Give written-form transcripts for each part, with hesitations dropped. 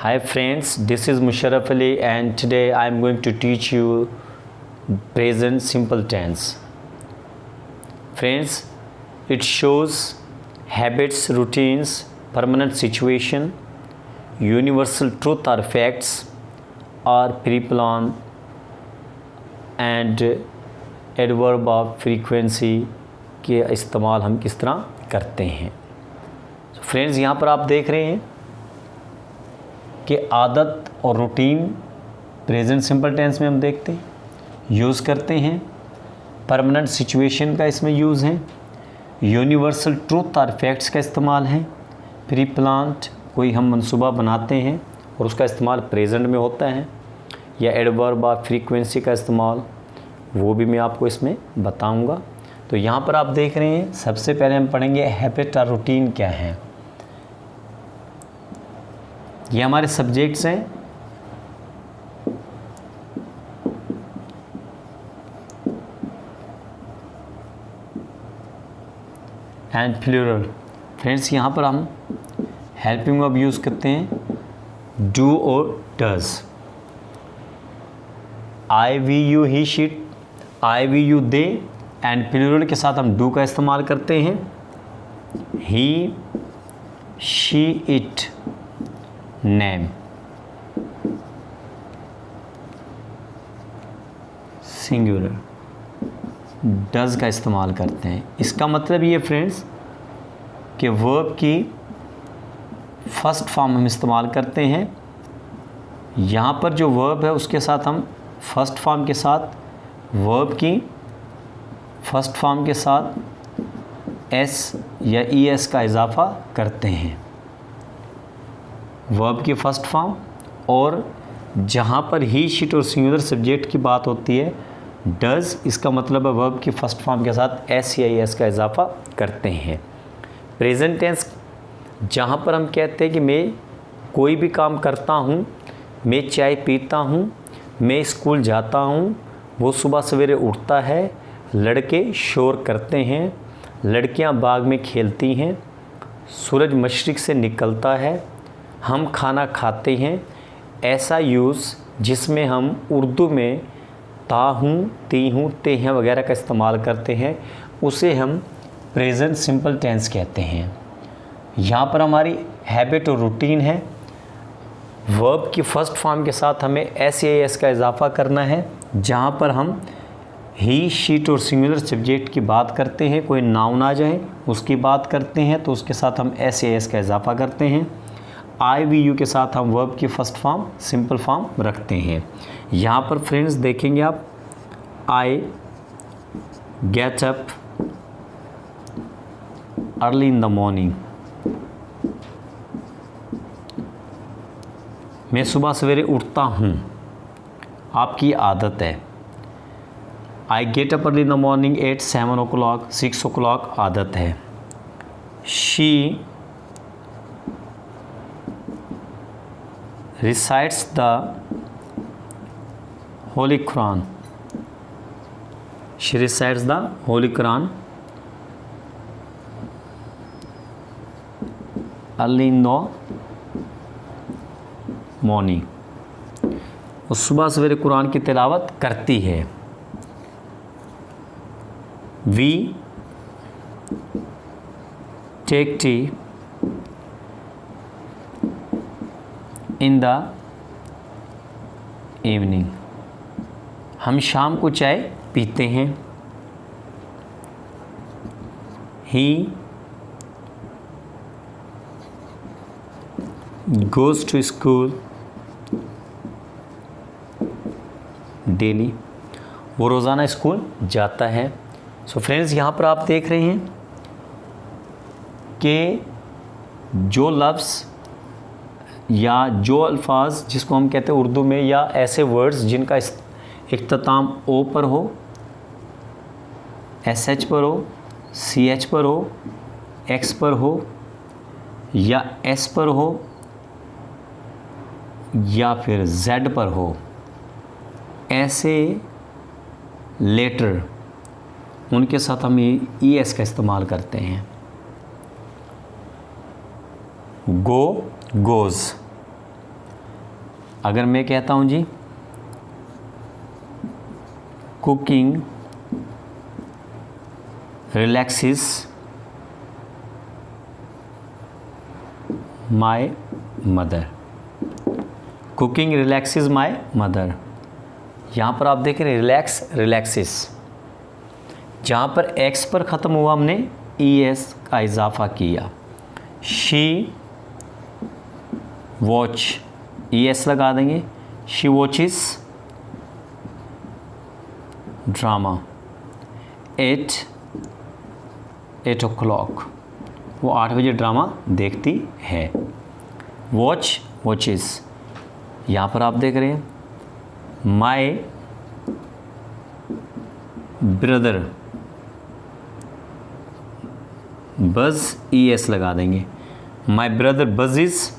Hi friends, this is Musharraf Ali and today I am going to teach you present simple tense. Friends, it shows habits, routines, permanent situation, universal truth or facts, or pre-plan and adverb of frequency के इस्तेमाल हम किस तरह करते हैं. Friends, यहाँ पर आप देख रहे हैं कि आदत और रूटीन प्रेजेंट सिंपल टेंस में हम देखते हैं, यूज़ करते हैं. परमानेंट सिचुएशन का इसमें यूज़ है. यूनिवर्सल ट्रूथ और फैक्ट्स का इस्तेमाल है. प्री प्लान्ड कोई हम मंसूबा बनाते हैं और उसका इस्तेमाल प्रेजेंट में होता है. या एडवर्ब और फ्रीक्वेंसी का इस्तेमाल वो भी मैं आपको इसमें बताऊंगा. तो यहाँ पर आप देख रहे हैं, सबसे पहले हम पढ़ेंगे हैबिट और रूटीन क्या है. ये हमारे सब्जेक्ट्स हैं. And plural. फ्रेंड्स, यहाँ पर हम हेल्पिंग वर्ब यूज़ करते हैं डू और डज. आई वी यू ही शीट, I we you they. And plural के साथ हम डू का इस्तेमाल करते हैं. He, she, it, name. Singular does का इस्तेमाल करते हैं. इसका मतलब ये फ्रेंड्स कि वर्ब की फर्स्ट फॉर्म हम इस्तेमाल करते हैं. यहाँ पर जो वर्ब है उसके साथ हम फर्स्ट फॉर्म के साथ वर्ब की फर्स्ट फॉर्म के साथ एस या ई एस का इजाफा करते हैं. वर्ब की फर्स्ट फॉर्म, और जहाँ पर ही, शीट और सिंगुलर सब्जेक्ट की बात होती है डज, इसका मतलब है वर्ब की फर्स्ट फॉर्म के साथ एस या ई एस का इजाफा करते हैं. प्रेजेंट टेंस जहाँ पर हम कहते हैं कि मैं कोई भी काम करता हूँ, मैं चाय पीता हूँ, मैं स्कूल जाता हूँ, वो सुबह सवेरे उठता है, लड़के शोर करते हैं, लड़कियाँ बाग में खेलती हैं, सूरज मशरिक़ से निकलता है, हम खाना खाते हैं. ऐसा यूज़ जिसमें हम उर्दू में ता हूँ, ती हूँ, ते हैं वगैरह का इस्तेमाल करते हैं, उसे हम प्रेजेंट सिंपल टेंस कहते हैं. यहाँ पर हमारी हैबिट और रूटीन है. वर्ब की फर्स्ट फॉर्म के साथ हमें एस या एस का इजाफा करना है. जहाँ पर हम ही, शीट और सिंगुलर सब्जेक्ट की बात करते हैं, कोई नाउन आ जाए उसकी बात करते हैं तो उसके साथ हम एस या एस का इजाफा करते हैं. आई वी यू के साथ हम वर्ब की फर्स्ट फॉर्म सिंपल फॉर्म रखते हैं. यहाँ पर फ्रेंड्स देखेंगे आप, I get up early in the morning. मैं सुबह सवेरे उठता हूँ, आपकी आदत है. I get up early in the morning at 7 o'clock, 6 o'clock आदत है. She recites the Holy Quran. She recites the Holy Quran early in the morning. वो सुबह सवेरे कुरान की तिलावत करती है. We take tea in the evening. हम शाम को चाय पीते हैं. He goes to school daily. वो रोज़ाना स्कूल जाता है. सो फ्रेंड्स, यहाँ पर आप देख रहे हैं कि जो लफ्ज़ या जो अल्फाज जिसको हम कहते हैं उर्दू में, या ऐसे वर्ड्स जिनका इख्तिताम ओ पर हो, एस एच पर हो, सी एच पर हो, एक्स पर हो, या एस पर हो, या फिर जेड पर हो, ऐसे लेटर उनके साथ हम ई एस का इस्तेमाल करते हैं. Go, goes. अगर मैं कहता हूँ जी cooking relaxes my mother, cooking relaxes my mother, यहाँ पर आप देख रहे हैं रिलैक्स रिलैक्सेस, जहाँ पर एक्स पर ख़त्म हुआ हमने ES का इजाफा किया। शी वॉच, ES लगा देंगे, she watches drama eight 8 o'clock, वो 8 बजे ड्रामा देखती है। वॉच वॉचिस, यहाँ पर आप देख रहे हैं माई ब्रदर, बज़ ES लगा देंगे, my brother buzz is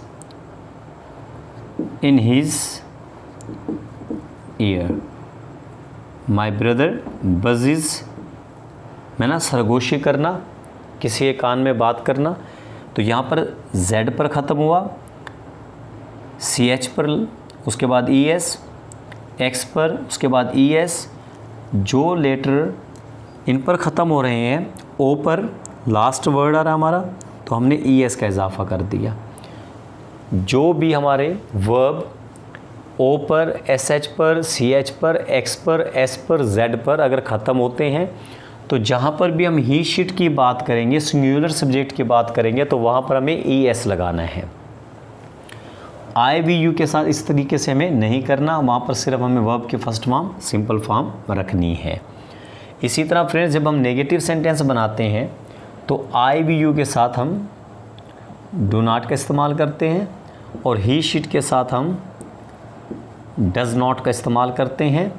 in his year, my brother buzz is, मैं ना सरगोशी करना, किसी के कान में बात करना, तो यहाँ पर Z पर ख़त्म हुआ, CH पर, उसके बाद ES, X पर, उसके बाद ES, जो लेटर इन पर ख़त्म हो रहे हैं O पर लास्ट वर्ड आ रहा हमारा, तो हमने ES का इजाफा कर दिया। जो भी हमारे वर्ब O पर, SH पर, CH पर, X पर, S पर, Z पर अगर ख़त्म होते हैं, तो जहाँ पर भी हम ही शीट की बात करेंगे, सिंगुलर सब्जेक्ट की बात करेंगे, तो वहाँ पर हमें ES लगाना है। IVU के साथ इस तरीके से हमें नहीं करना, वहाँ पर सिर्फ हमें वर्ब की फर्स्ट फॉर्म सिंपल फॉर्म रखनी है। इसी तरह फ्रेंड्स, जब हम नेगेटिव सेंटेंस बनाते हैं तो IVU के साथ हम डू नॉट का इस्तेमाल करते हैं, और ही शीट के साथ हम डज़ नॉट का इस्तेमाल करते हैं,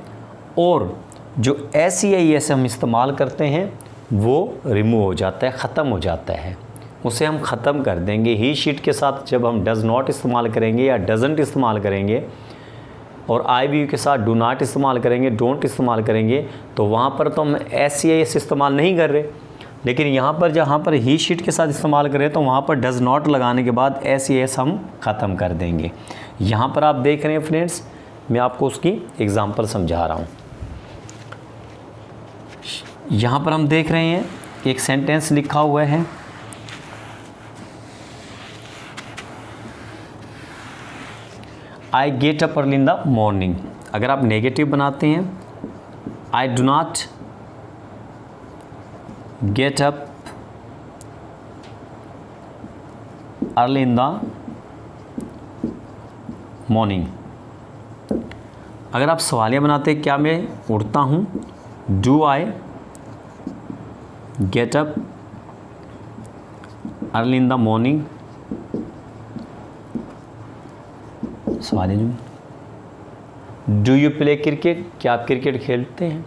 और जो SEIS हम इस्तेमाल करते हैं वो रिमूव हो जाता है, ख़त्म हो जाता है, उसे हम ख़त्म कर देंगे। ही शीट के साथ जब हम डज़ नॉट इस्तेमाल करेंगे या डज़ंट इस्तेमाल करेंगे, और IVU के साथ डू नॉट इस्तेमाल करेंगे, डोंट इस्तेमाल करेंगे, तो वहाँ पर तो हम SEIS इस्तेमाल नहीं कर रहे, लेकिन यहाँ पर जहाँ पर ही शीट के साथ इस्तेमाल करें तो वहाँ पर डज़ नॉट लगाने के बाद SEIS हम ख़त्म कर देंगे। यहाँ पर आप देख रहे हैं फ्रेंड्स, मैं आपको उसकी एग्ज़ाम्पल समझा रहा हूँ। यहाँ पर हम देख रहे हैं एक सेंटेंस लिखा हुआ है, I get up early in the morning. अगर आप नेगेटिव बनाते हैं, I do not get up early in the morning. अगर आप सवालिया बनाते हैं, क्या मैं उठता हूँ, do I get up early in the morning. सवाल है, डू यू प्ले क्रिकेट, क्या आप क्रिकेट खेलते हैं।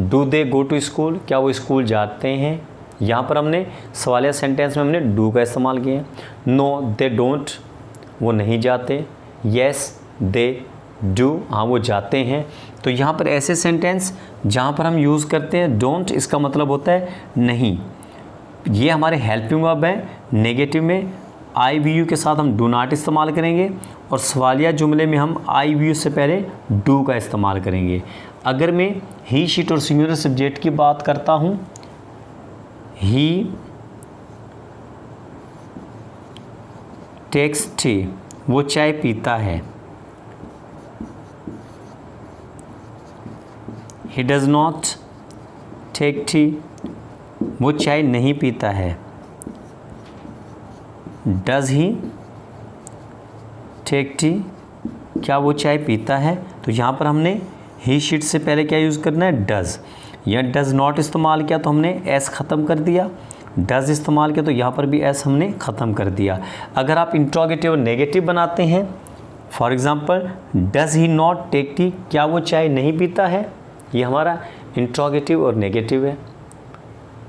Do they go to school, क्या वो स्कूल जाते हैं। यहाँ पर हमने सवालिया सेंटेंस में हमने डू का इस्तेमाल किया। नो दे डोंट, वो नहीं जाते। येस दे डू, हाँ वो जाते हैं। तो यहाँ पर ऐसे सेंटेंस जहाँ पर हम यूज़ करते हैं डोंट, इसका मतलब होता है नहीं। ये हमारे हेल्पिंग वर्ब है। नेगेटिव में IVU के साथ हम डू नॉट इस्तेमाल करेंगे, और सवालिया जुमले में हम IVU से पहले डू का इस्तेमाल करेंगे। अगर मैं ही शीट और सिंगुलर सब्जेक्ट की बात करता हूँ, ही टेक्स टी, वो चाय पीता है। He does not take tea, वो चाय नहीं पीता है। डज़ ही टेक टी, क्या वो चाय पीता है। तो यहाँ पर हमने ही शीट से पहले क्या यूज़ करना है, डज़। या डज़ नॉट इस्तेमाल किया तो हमने एस ख़त्म कर दिया। डज़ इस्तेमाल किया तो यहाँ पर भी एस हमने ख़त्म कर दिया। अगर आप इंट्रोगेटिव और नेगेटिव बनाते हैं, for example does he not take tea, क्या वो चाय नहीं पीता है, ये हमारा इंट्रोगेटिव और नेगेटिव है।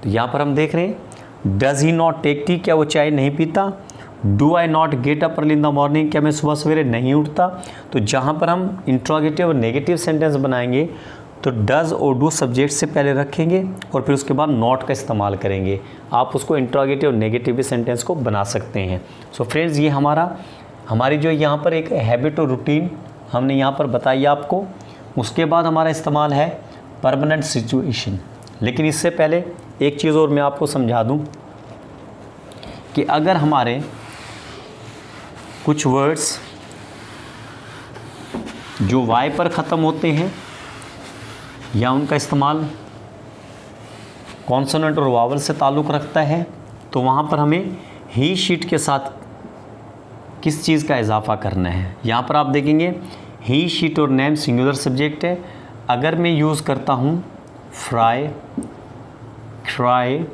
तो यहाँ पर हम देख रहे हैं does he not take tea, क्या वो चाय नहीं पीता। Do I not get up early in the morning, क्या मैं सुबह सवेरे नहीं उठता। तो जहाँ पर हम इंट्रोगेटिव और नेगेटिव सेंटेंस बनाएंगे तो डज़ और डू सब्जेक्ट से पहले रखेंगे और फिर उसके बाद नॉट का इस्तेमाल करेंगे। आप उसको इंट्रोगेटिव और नेगेटिव सेंटेंस को बना सकते हैं। सो फ्रेंड्स, ये हमारी जो यहाँ पर एक हैबिट और रूटीन हमने यहाँ पर बताई आपको। उसके बाद हमारा इस्तेमाल है परमानेंट सिचुएशन। लेकिन इससे पहले एक चीज़ और मैं आपको समझा दूँ कि अगर हमारे कुछ वर्ड्स जो वाई पर ख़त्म होते हैं या उनका इस्तेमाल कॉन्सोनेंट और वावल से ताल्लुक़ रखता है, तो वहाँ पर हमें ही शीट के साथ किस चीज़ का इजाफा करना है। यहाँ पर आप देखेंगे ही शीट और नेम सिंगुलर सब्जेक्ट है। अगर मैं यूज़ करता हूँ fry, try,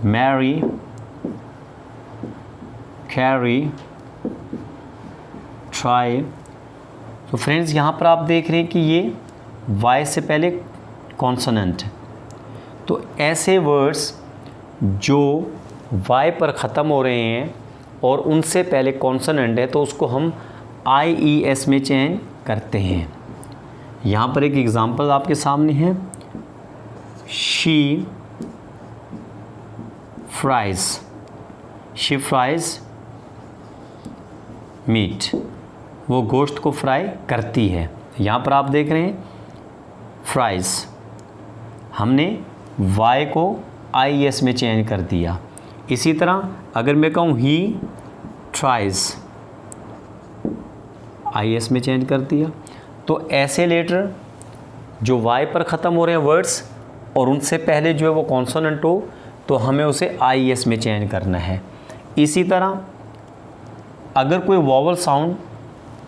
marry, carry, try, तो फ्रेंड्स यहाँ पर आप देख रहे हैं कि ये वाई से पहले कॉन्सोनेंट है। तो ऐसे वर्ड्स जो वाई पर ख़त्म हो रहे हैं और उनसे पहले कॉन्सोनेंट है, तो उसको हम IES में चेंज करते हैं। यहाँ पर एक एग्ज़ाम्पल आपके सामने है, she fries, she fries meat, वो गोश्त को फ्राई करती है। यहाँ पर आप देख रहे हैं फ्राइज़, हमने वाई को IES में चेंज कर दिया। इसी तरह अगर मैं कहूँ ही ट्राइज़, IES में चेंज कर दिया। तो ऐसे लेटर जो वाई पर ख़त्म हो रहे हैं वर्ड्स और उनसे पहले जो है वो कॉन्सोनेंट हो, तो हमें उसे IES में चेंज करना है। इसी तरह अगर कोई वॉवल साउंड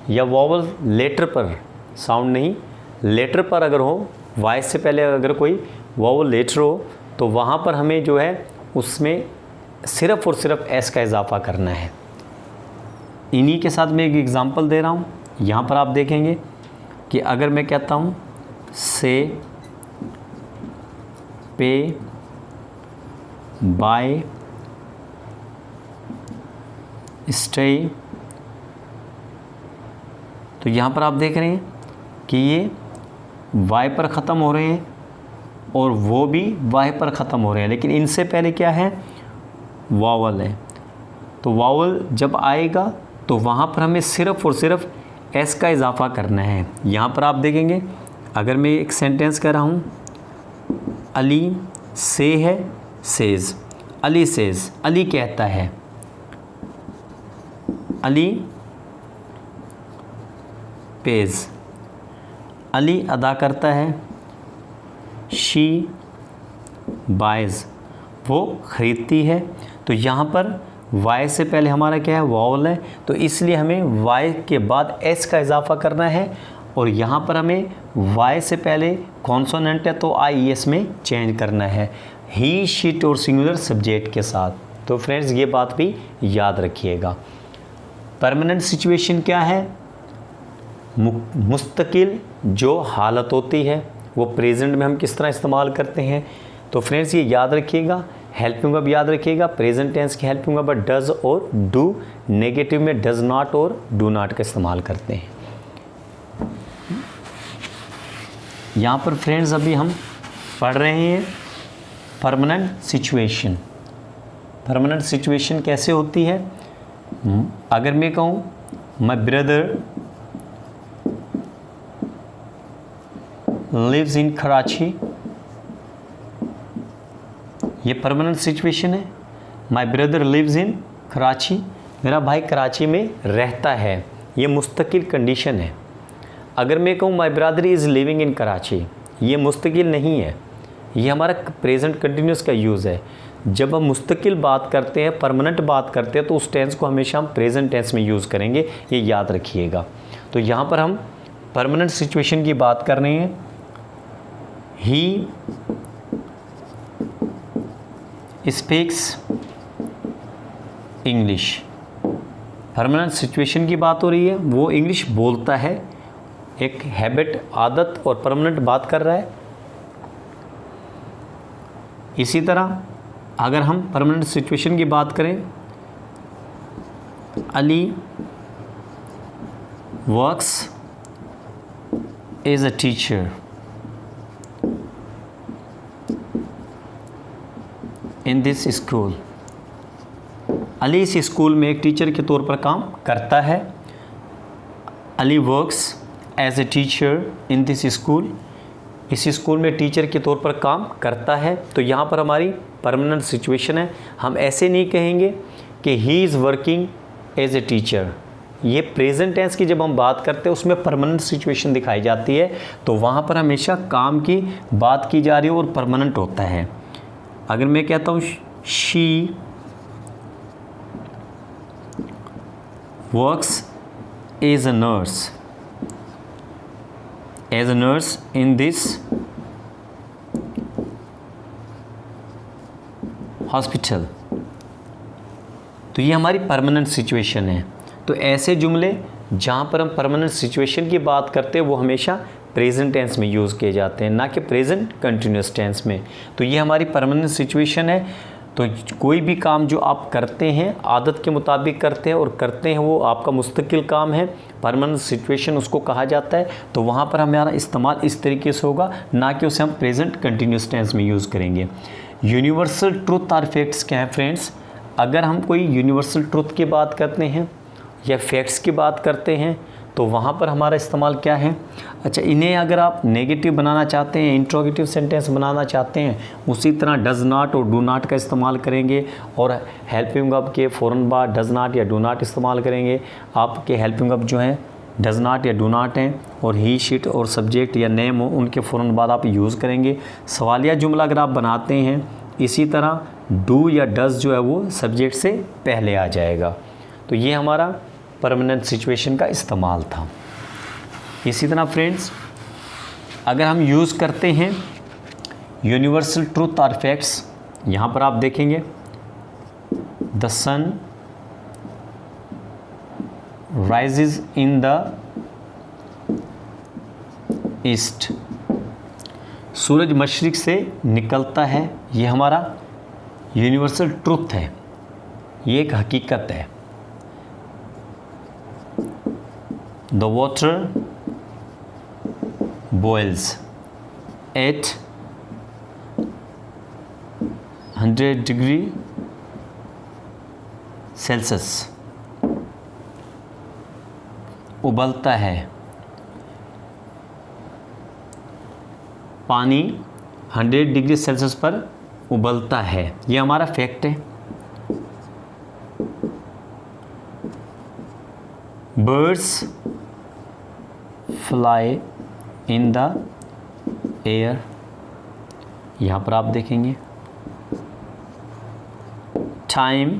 या वॉवल लेटर पर, साउंड नहीं लेटर पर अगर हो, वाई से पहले अगर कोई वॉवल लेटर हो, तो वहाँ पर हमें जो है उसमें सिर्फ़ और सिर्फ एस का इजाफा करना है। इन्हीं के साथ मैं एक एग्ज़ाम्पल दे रहा हूँ। यहाँ पर आप देखेंगे कि अगर मैं कहता हूँ से, पे, बाय, स्टे, तो यहाँ पर आप देख रहे हैं कि ये वाई पर ख़त्म हो रहे हैं और वो भी वाई पर ख़त्म हो रहे हैं, लेकिन इनसे पहले क्या है, वावल है। तो वावल जब आएगा तो वहाँ पर हमें सिर्फ़ और सिर्फ एस का इजाफा करना है। यहाँ पर आप देखेंगे अगर मैं एक सेंटेंस कह रहा हूँ, अली से है सेज़, अली सेज़, अली कहता है, अली पेज, अली अदा करता है, शी बाइज़, वो ख़रीदती है। तो यहाँ पर वाई से पहले हमारा क्या है, वावल है, तो इसलिए हमें वाई के बाद एस का इजाफा करना है। और यहाँ पर हमें वाई से पहले कॉन्सोनेंट है तो IES में चेंज करना है, ही शीट और सिंगुलर सब्जेक्ट के साथ। तो फ्रेंड्स ये बात भी याद रखिएगा। परमानेंट सिचुएशन क्या है, मुस्तकिल जो हालत होती है वो प्रेजेंट में हम किस तरह इस्तेमाल करते हैं। तो फ्रेंड्स ये याद रखिएगा, हेल्पिंग वर्ब याद रखिएगा, प्रेजेंट टेंस की हेल्पिंग वर्ब डज और डू, नेगेटिव में डज नॉट और डू नॉट का इस्तेमाल करते हैं। यहाँ पर फ्रेंड्स अभी हम पढ़ रहे हैं परमानेंट सिचुएशन। परमानेंट सिचुएशन कैसे होती है, अगर मैं कहूँ my brother lives in Karachi, ये परमानेंट सिचुएशन है। My brother lives in Karachi, मेरा भाई कराची में रहता है, ये मुस्तकिल कंडीशन है। अगर मैं कहूँ my brother is living in Karachi, ये मुस्तकिल नहीं है, ये हमारा प्रेजेंट कंटिन्यूस का यूज़ है। जब हम मुस्तकिल बात करते हैं, परमानेंट बात करते हैं, तो उस टेंस को हमेशा हम प्रेजेंट टेंस में यूज़ करेंगे, ये याद रखिएगा। तो यहाँ पर हम परमानेंट सिचुएशन की बात कर रहे हैं। He speaks English, permanent situation की बात हो रही है, वो इंग्लिश बोलता है, एक हैबिट, आदत और परमानेंट बात कर रहा है। इसी तरह अगर हम परमानेंट सिचुएशन की बात करें, Ali works as a teacher in this school, Ali इस स्कूल में एक टीचर के तौर पर काम करता है। Ali works as a teacher in this school, इस स्कूल में टीचर के तौर पर काम करता है। तो यहाँ पर हमारी परमानेंट सिचुएशन है। हम ऐसे नहीं कहेंगे कि he is working as a teacher. ये प्रेजेंट टेंस की जब हम बात करते हैं उसमें परमानेंट सिचुएशन दिखाई जाती है, तो वहाँ पर हमेशा काम की बात की जा रही है और परमानेंट होता है। अगर मैं कहता हूँ she works as a nurse, as a nurse in this hospital, तो ये हमारी परमानेंट सिचुएशन है। तो ऐसे जुमले जहाँ पर हम परमानेंट सिचुएशन की बात करते हैं वो हमेशा प्रेजेंट टेंस में यूज़ किए जाते हैं, ना कि प्रेजेंट कंटिन्यूस टेंस में। तो ये हमारी परमानेंट सिचुएशन है। तो कोई भी काम जो आप करते हैं आदत के मुताबिक करते हैं और करते हैं वो आपका मुस्तकिल काम है, परमानेंट सिचुएशन उसको कहा जाता है। तो वहाँ पर हमारा इस्तेमाल इस तरीके से होगा, ना कि उसे हम प्रेजेंट कंटिन्यूस टेंस में यूज़ करेंगे। यूनिवर्सल ट्रुथ आर फैक्ट्स क्या है फ्रेंड्स? अगर हम कोई यूनिवर्सल ट्रुथ की बात करते हैं या फैक्ट्स की बात करते हैं तो वहाँ पर हमारा इस्तेमाल क्या है? अच्छा, इन्हें अगर आप नेगेटिव बनाना चाहते हैं, इंट्रोगेटिव सेंटेंस बनाना चाहते हैं, उसी तरह डज़ नॉट और डू नॉट का इस्तेमाल करेंगे और हेल्पिंग वर्ब के फ़ौरन बाद डज़ नॉट या डू नॉट इस्तेमाल करेंगे। आपके हेल्पिंग वर्ब जो हैं डज़ नॉट या डू नॉट हैं और ही शिट और सब्जेक्ट या नेम हो उनके फ़ौरन बाद आप यूज़ करेंगे। सवालिया जुमला अगर आप बनाते हैं इसी तरह डू या डज़ जो है वो सब्जेक्ट से पहले आ जाएगा। तो ये हमारा परमानेंट सिचुएशन का इस्तेमाल था। इसी तरह फ्रेंड्स अगर हम यूज़ करते हैं यूनिवर्सल ट्रूथ आर फैक्ट्स, यहाँ पर आप देखेंगे the sun rises in the east, सूरज मशरिक से निकलता है, ये हमारा यूनिवर्सल ट्रूथ है, ये एक हकीकत है। The water boils at 100 degree Celsius, उबलता है, पानी 100 डिग्री सेल्सियस पर उबलता है, ये हमारा फैक्ट है। Birds fly in the air, यहाँ पर आप देखेंगे टाइम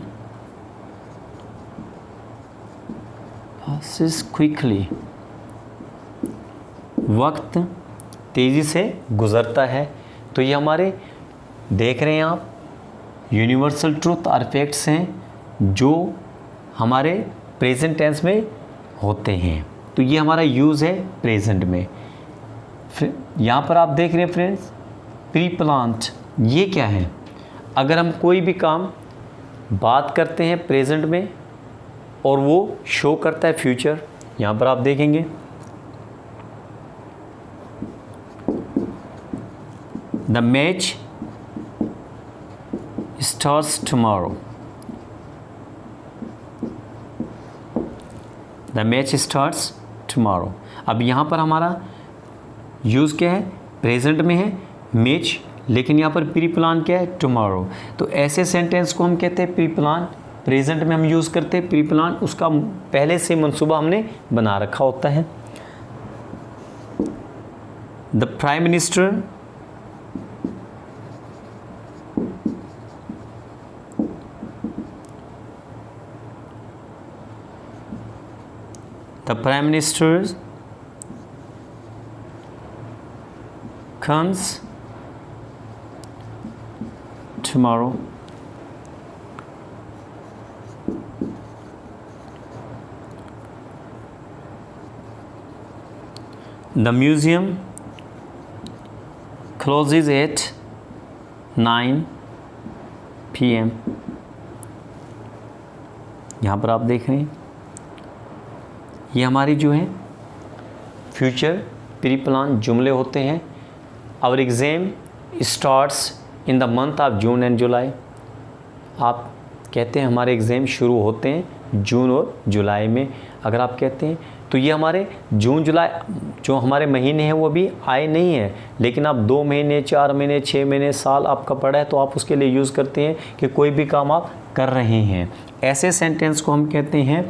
passes क्विकली, वक्त तेज़ी से गुज़रता है। तो ये हमारे देख रहे हैं आप यूनिवर्सल ट्रूथ आर फैक्ट्स हैं जो हमारे प्रेजेंट टेंस में होते हैं। तो ये हमारा यूज़ है प्रेजेंट में। फिर यहाँ पर आप देख रहे हैं फ्रेंड्स प्री प्लान्ड, ये क्या है? अगर हम कोई भी काम बात करते हैं प्रेजेंट में और वो शो करता है फ्यूचर, यहाँ पर आप देखेंगे the match starts tomorrow, the match starts tomorrow. अब यहाँ पर हमारा यूज़ क्या है? प्रेजेंट में है मैच, लेकिन यहाँ पर प्री प्लान क्या है? टुमारो। तो ऐसे सेंटेंस को हम कहते हैं प्री प्लान। प्रेजेंट में हम यूज़ करते हैं प्री प्लान, उसका पहले से मंसूबा हमने बना रखा होता है। The prime minister The Prime Minister comes tomorrow. The museum closes at 9 p.m. यहाँ पर आप देख रहे हैं ये हमारी जो है फ्यूचर प्री प्लान जुमले होते हैं। Our exam starts in the month of June and July. आप कहते हैं हमारे एग्ज़ाम शुरू होते हैं जून और जुलाई में। अगर आप कहते हैं तो ये हमारे जून जुलाई जो हमारे महीने हैं वो भी आए नहीं हैं, लेकिन आप 2 महीने 4 महीने 6 महीने साल आपका पड़ा है तो आप उसके लिए यूज़ करते हैं कि कोई भी काम आप कर रहे हैं। ऐसे सेंटेंस को हम कहते हैं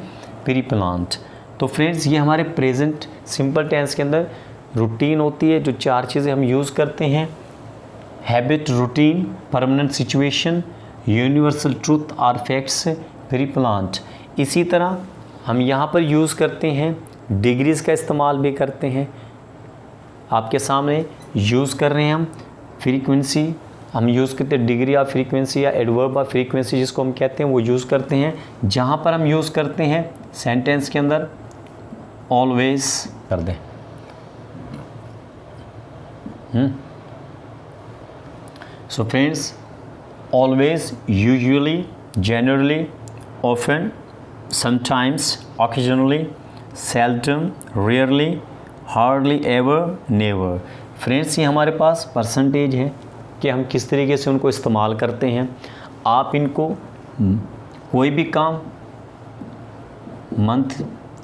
प्री प्लान्ड। तो फ्रेंड्स ये हमारे प्रेजेंट सिंपल टेंस के अंदर रूटीन होती है, जो 4 चीज़ें हम यूज़ करते हैं: habit, routine, permanent situation, universal truth और फैक्ट्स, प्री प्लान्ड। इसी तरह हम यहाँ पर यूज़ करते हैं डिग्रीज़ का इस्तेमाल भी करते हैं। आपके सामने यूज़ कर रहे हैं हम फ्रीक्वेंसी, हम यूज़ करते हैं डिग्री ऑफ फ्रीक्वेंसी या एडवर्ब ऑफ फ्रीक्वेंसी जिसको हम कहते हैं, वो यूज़ करते हैं। जहाँ पर हम यूज़ करते हैं सेंटेंस के अंदर ऑलवेज कर दें। So friends, always, usually, generally, often, sometimes, occasionally, seldom, rarely, hardly ever, never। Friends ये हमारे पास परसेंटेज है कि हम किस तरीके से उनको इस्तेमाल करते हैं। आप इनको कोई भी काम मंथ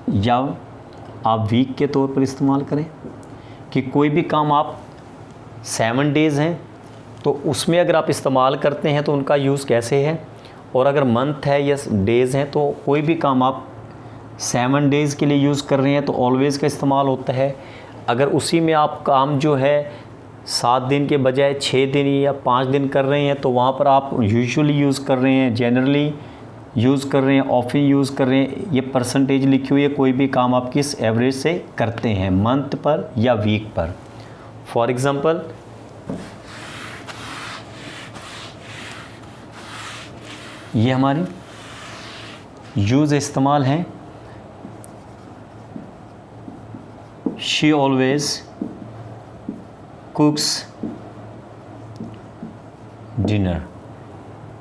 या आप वीक के तौर पर इस्तेमाल करें, कि कोई भी काम आप 7 डेज़ हैं तो उसमें अगर आप इस्तेमाल करते हैं तो उनका यूज़ कैसे है, और अगर मंथ है या डेज़ हैं तो कोई भी काम आप 7 डेज़ के लिए यूज़ कर रहे हैं तो ऑलवेज़ का इस्तेमाल होता है। अगर उसी में आप काम जो है 7 दिन के बजाय 6 दिन या 5 दिन कर रहे हैं तो वहाँ पर आप यूजुअली यूज़ कर रहे हैं, जनरली यूज़ कर रहे हैं, ऑफन यूज़ कर रहे हैं। ये परसेंटेज लिखी हुई है, कोई भी काम आप किस एवरेज से करते हैं, मंथ पर या वीक पर। फॉर एग्ज़ाम्पल, ये हमारी यूज़ इस्तेमाल है she always कुक्स dinner.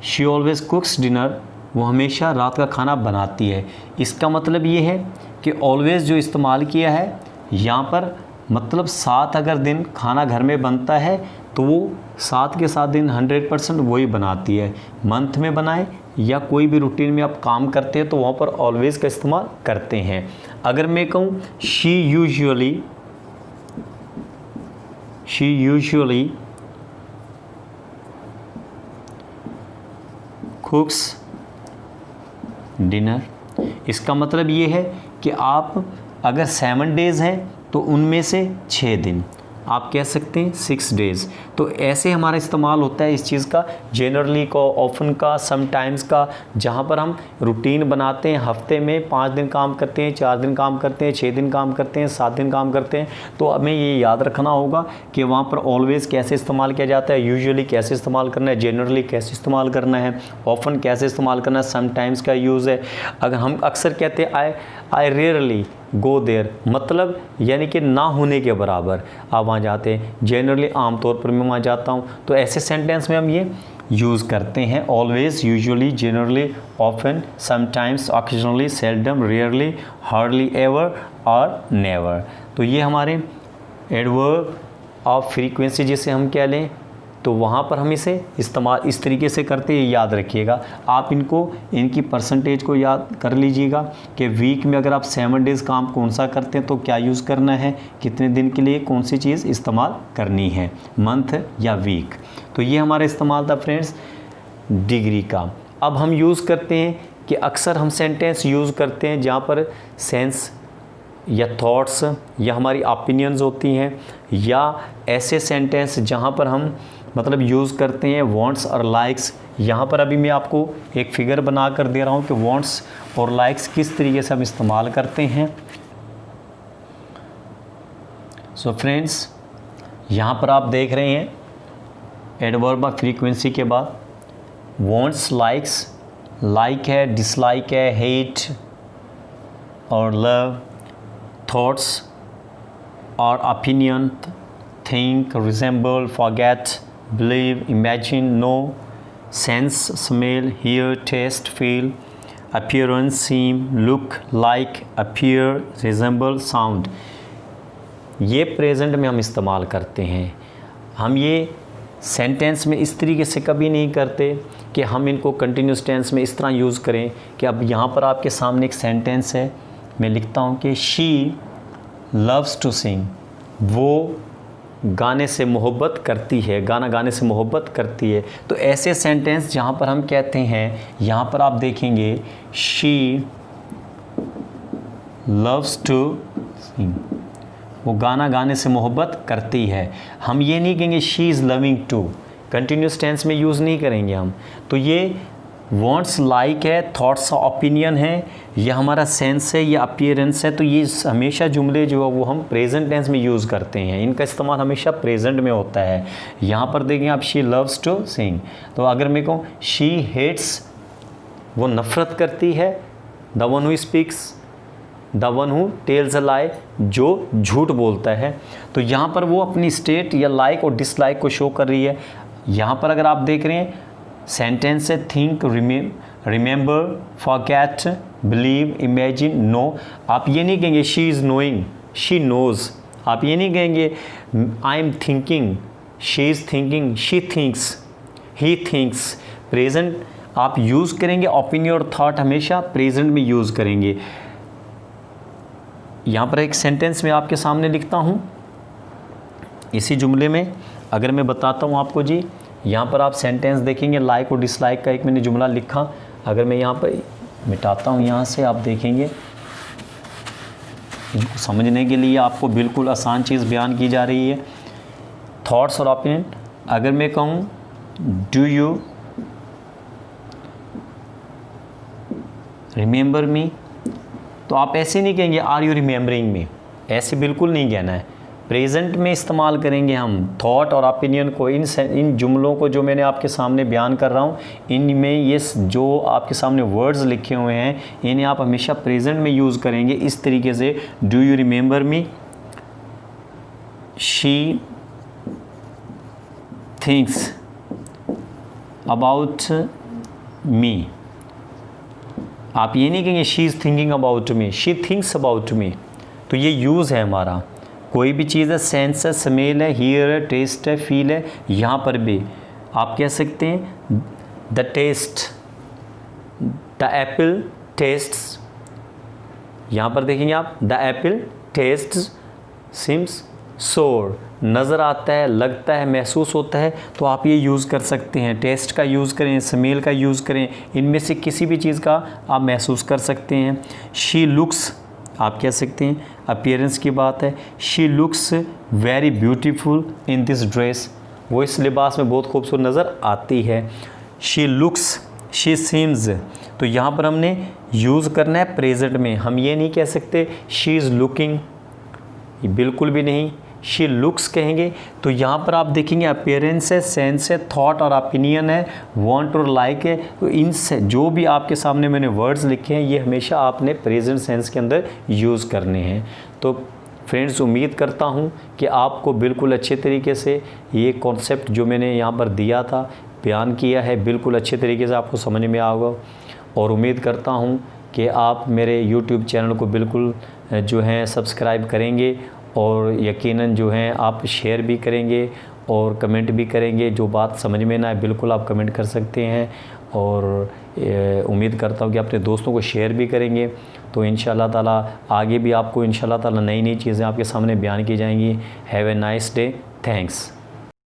She always कुक्स dinner, वो हमेशा रात का खाना बनाती है। इसका मतलब ये है कि ऑलवेज जो इस्तेमाल किया है यहाँ पर, मतलब 7 अगर दिन खाना घर में बनता है तो वो 7 के 7 दिन 100% वही बनाती है। मंथ में बनाए या कोई भी रूटीन में आप काम करते हैं तो वहाँ पर ऑलवेज़ का इस्तेमाल करते हैं। अगर मैं कहूँ शी यूजुअली कुक्स डिनर, इसका मतलब ये है कि आप अगर 7 डेज़ हैं तो उनमें से 6 दिन आप कह सकते हैं 6 डेज़। तो ऐसे हमारा इस्तेमाल होता है इस चीज़ का, जनरली का, ऑफन का, समटाइम्स का। जहाँ पर हम रूटीन बनाते हैं, हफ्ते में 5 दिन काम करते हैं, 4 दिन काम करते हैं, 6 दिन काम करते हैं, 7 दिन काम करते हैं, तो हमें ये याद रखना होगा कि वहाँ पर ऑलवेज़ कैसे इस्तेमाल किया जाता है, यूजुअली कैसे इस्तेमाल करना है, जनरली कैसे इस्तेमाल करना है, ऑफन कैसे इस्तेमाल करना है, समटाइम्स का यूज़ है। अगर हम अक्सर कहते हैं आई रेयरली गो देयर, मतलब यानी कि ना होने के बराबर आप वहाँ जाते हैं, जनरली आमतौर पर मैं वहाँ जाता हूँ। तो ऐसे सेंटेंस में हम ये यूज़ करते हैं always, usually, generally, often, sometimes, occasionally, seldom, rarely, hardly ever और नेवर। तो ये हमारे एडवर्ब ऑफ फ्रीक्वेंसी जिसे हम कह लें, तो वहाँ पर हम इसे इस्तेमाल इस तरीके से करते हैं, याद रखिएगा। आप इनकी परसेंटेज को याद कर लीजिएगा कि वीक में अगर आप 7 डेज़ काम कौन सा करते हैं तो क्या यूज़ करना है, कितने दिन के लिए कौन सी चीज़ इस्तेमाल करनी है, मंथ या वीक। तो ये हमारा इस्तेमाल था फ्रेंड्स डिग्री का। अब हम यूज़ करते हैं कि अक्सर हम सेंटेंस यूज़ करते हैं जहाँ पर सेंस या थॉट्स या हमारी ओपिनियंस होती हैं, या ऐसे सेंटेंस जहाँ पर हम मतलब यूज़ करते हैं वांट्स और लाइक्स। यहाँ पर अभी मैं आपको एक फिगर बना कर दे रहा हूँ कि वांट्स और लाइक्स किस तरीके से हम इस्तेमाल करते हैं। सो फ्रेंड्स, यहाँ पर आप देख रहे हैं एडवर्ब ऑफ फ्रीक्वेंसी के बाद वांट्स, लाइक्स, लाइक है, डिसलाइक है, हेट और लव, थॉट्स और opinion, think, resemble, forget, believe, imagine, know, sense, smell, hear, taste, feel, appearance, seem, look, like, appear, resemble, sound। ये प्रेजेंट में हम इस्तेमाल करते हैं। हम ये सेंटेंस में इस तरीके से कभी नहीं करते कि हम इनको कंटिन्यूस टेंस में इस तरह यूज़ करें कि अब यहाँ पर आपके सामने एक सेंटेंस है, मैं लिखता हूँ कि शी लव्स टू सिंग, वो गाने से मोहब्बत करती है, गाना गाने से मोहब्बत करती है। तो ऐसे सेंटेंस जहाँ पर हम कहते हैं, यहाँ पर आप देखेंगे शी लव्स टू सिंग, वो गाना गाने से मोहब्बत करती है। हम ये नहीं कहेंगे she is loving to, continuous tense में यूज़ नहीं करेंगे हम। तो ये वॉन्ट्स लाइक है, थॉट्स ओपिनियन है, यह हमारा सेंस है, या अपीयरेंस है। तो ये हमेशा जुमले जो है वो हम प्रेजेंट टेंस में यूज़ करते हैं, इनका इस्तेमाल हमेशा प्रेजेंट में होता है। यहाँ पर देखें आप, शी लव्स टू सिंग, तो अगर मैं कहूँ शी हेट्स, वो नफ़रत करती है, the one who speaks, the one who tells a lie, जो झूठ बोलता है। तो यहाँ पर वो अपनी स्टेट या लाइक और डिसलाइक को शो कर रही है। यहाँ पर अगर आप देख रहे हैं सेंटेंस है think, remember, forget, believe, imagine, know. आप ये नहीं कहेंगे she is knowing, she knows. आप ये नहीं कहेंगे I am thinking, she is thinking, she thinks, he thinks. Present आप यूज़ करेंगे, ओपिनियन और थॉट हमेशा प्रेजेंट में यूज़ करेंगे। यहाँ पर एक सेंटेंस मैं आपके सामने लिखता हूँ, इसी जुमले में अगर मैं बताता हूँ आपको जी, यहाँ पर आप सेंटेंस देखेंगे लाइक और डिसलाइक का एक मैंने जुमला लिखा। अगर मैं यहाँ पर मिटाता हूँ, यहाँ से आप देखेंगे इनको समझने के लिए आपको बिल्कुल आसान चीज़ बयान की जा रही है, थॉट्स और ओपिनियन। अगर मैं कहूँ डू यू रिमेंबर मी, तो आप ऐसे नहीं कहेंगे आर यू रिमेंबरिंग मी, ऐसे बिल्कुल नहीं कहना है। प्रेजेंट में इस्तेमाल करेंगे हम थॉट और ओपिनियन को। इन जुमलों को जो मैंने आपके सामने बयान कर रहा हूँ, इनमें ये जो आपके सामने वर्ड्स लिखे हुए हैं, इन्हें आप हमेशा प्रेजेंट में यूज़ करेंगे इस तरीके से। Do you remember me, she thinks about me. आप ये नहीं कहेंगे she is thinking about me, she thinks about me. तो ये यूज़ है हमारा। कोई भी चीज़ है, सेंस है, स्मेल है, हियर है, टेस्ट है, फील है, यहाँ पर भी आप कह सकते हैं the taste, the apple tastes. यहाँ पर देखेंगे आप, द एप्पल टेस्ट्स सिम्स सोर, नज़र आता है, लगता है, महसूस होता है। तो आप ये यूज़ कर सकते हैं, टेस्ट का यूज़ करें, स्मेल का यूज़ करें, इनमें से किसी भी चीज़ का आप महसूस कर सकते हैं। शी लुक्स आप कह सकते हैं, अपीयरेंस की बात है, she looks very beautiful in this dress, वो इस लिबास में बहुत खूबसूरत नज़र आती है। शी लुक्स, शी सीम्स, तो यहाँ पर हमने यूज़ करना है प्रेजेंट में। हम ये नहीं कह सकते शी इज़ लुकिंग, बिल्कुल भी नहीं, शी लुक्स कहेंगे। तो यहाँ पर आप देखेंगे अपीयरेंस है, सेंस है, थॉट और ओपिनियन है, वांट और लाइक है। तो इनसे जो भी आपके सामने मैंने वर्ड्स लिखे हैं, ये हमेशा आपने प्रेजेंट सेंस के अंदर यूज़ करने हैं। तो फ्रेंड्स, उम्मीद करता हूँ कि आपको बिल्कुल अच्छे तरीके से ये कॉन्सेप्ट जो मैंने यहाँ पर दिया था, बयान किया है, बिल्कुल अच्छे तरीके से आपको समझ में आएगा। और उम्मीद करता हूँ कि आप मेरे YouTube चैनल को बिल्कुल जो है सब्सक्राइब करेंगे, और यकीनन जो है आप शेयर भी करेंगे और कमेंट भी करेंगे। जो बात समझ में ना आए बिल्कुल आप कमेंट कर सकते हैं, और उम्मीद करता हूँ कि अपने दोस्तों को शेयर भी करेंगे। तो इंशाल्लाह ताला आगे भी आपको इंशाल्लाह ताला नई नई चीज़ें आपके सामने बयान की जाएंगी। Have a nice day, thanks.